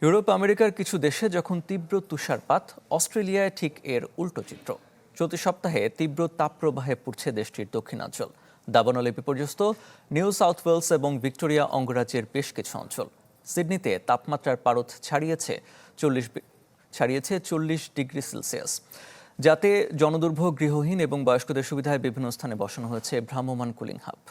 Europe আমেরিকার কিছু দেশে যখন তীব্র তুষারপাত, অস্ট্রেলিয়ায় ঠিক এর উল্টো চিত্র। চলতি সপ্তাহে তীব্র তাপপ্রবাহে পুড়ছে দেশটির দক্ষিণাঞ্চল। দাবানলে বিপর্যস্ত নিউ সাউথ ওয়েলস এবং ভিক্টোরিয়া অঙ্গরাজ্যের বেশ কিছু অঞ্চল। সিডনিতে তাপমাত্রার পারদ ছাড়িয়েছে 40 ডিগ্রি সেলসিয়াস, যাতে জনদুর্ভোগ, গৃহহীন এবং বয়স্কদের সুবিধায় বিভিন্ন স্থানে বসানো হয়েছে ভ্রাম্যমাণ কুলিং হাব।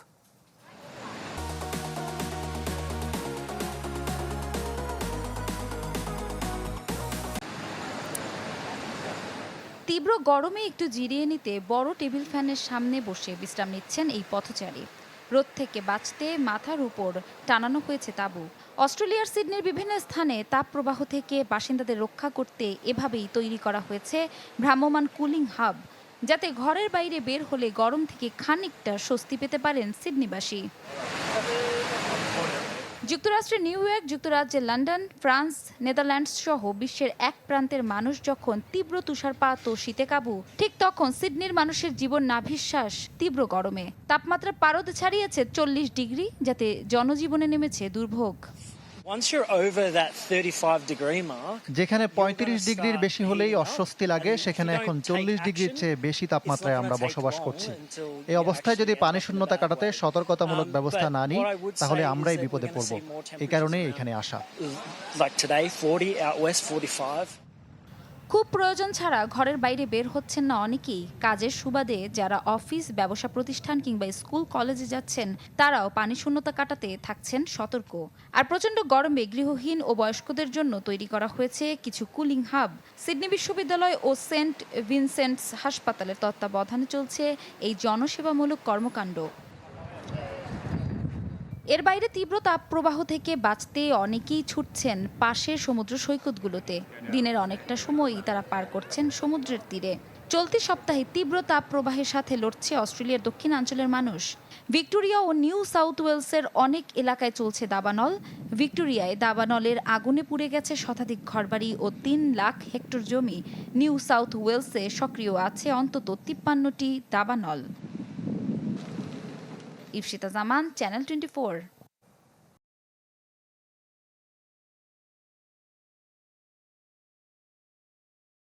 তীব্র গরমে একটু জিরিয়ে নিতে বড় টেবিল ফ্যানের সামনে বসে বিশ্রাম নিচ্ছেন এই পথচারী। রোদ থেকে বাঁচতে মাথার উপর টানানো হয়েছে তাঁবু। অস্ট্রেলিয়ার সিডনির বিভিন্ন স্থানে তাপপ্রবাহ থেকে বাসিন্দাদের রক্ষা করতে এভাবেই তৈরি করা হয়েছে ভ্রাম্যমাণ কুলিং হাব, যাতে ঘরের বাইরে বের হলে গরম থেকে খানিকটা স্বস্তি পেতে পারেন সিডনিবাসী। যুক্তরাষ্ট্রের নিউ ইয়র্ক, যুক্তরাজ্যের লন্ডন, ফ্রান্স, নেদারল্যান্ডস সহ বিশ্বের এক প্রান্তের মানুষ যখন তীব্র তুষারপাত ও শীতে কাবু, ঠিক তখন সিডনির মানুষের জীবন নাভিশ্বাস তীব্র গরমে। তাপমাত্রা পারদ ছাড়িয়েছে 40 ডিগ্রি, যাতে জনজীবনে নেমেছে দুর্ভোগ। যেখানে 35 ডিগ্রির বেশি হলেই অস্বস্তি লাগে, সেখানে এখন 40 ডিগ্রির চেয়ে বেশি তাপমাত্রায় আমরা বসবাস করছি। এই অবস্থায় যদি পানি শূন্যতা কাটাতে সতর্কতামূলক ব্যবস্থা না নিই, তাহলে আমরাই বিপদে পড়ব। এই কারণেই এখানে আসা। খুব প্রয়োজন ছাড়া ঘরের বাইরে বের হচ্ছেন না অনেকেই। কাজের সুবাদে যারা অফিস, ব্যবসা প্রতিষ্ঠান কিংবা স্কুল কলেজে যাচ্ছেন, তারাও পানি শূন্যতা কাটাতে থাকছেন সতর্ক। আর প্রচণ্ড গরমে গৃহহীন ও বয়স্কদের জন্য তৈরি করা হয়েছে কিছু কুলিং হাব। সিডনি বিশ্ববিদ্যালয় ও সেন্ট ভিনসেন্টস হাসপাতালের তত্ত্বাবধানে চলছে এই জনসেবামূলক কর্মকাণ্ড। এর বাইরে তীব্র তাপপ্রবাহ থেকে বাঁচতে অনেকেই ছুটছেন পাশের সমুদ্র সৈকতগুলোতে। দিনের অনেকটা সময়ই তারা পার করছেন সমুদ্রের তীরে। চলতি সপ্তাহে তীব্র তাপপ্রবাহের সাথে লড়ছে অস্ট্রেলিয়ার দক্ষিণাঞ্চলের মানুষ। ভিক্টোরিয়া ও নিউ সাউথ ওয়েলসের অনেক এলাকায় চলছে দাবানল। ভিক্টোরিয়ায় দাবানলের আগুনে পুড়ে গেছে শতাধিক ঘরবাড়ি ও 3 লাখ হেক্টর জমি। নিউ সাউথ ওয়েলসে সক্রিয় আছে অন্তত 53টি দাবানল। ইফশিতা জামান, চ্যানেল 24।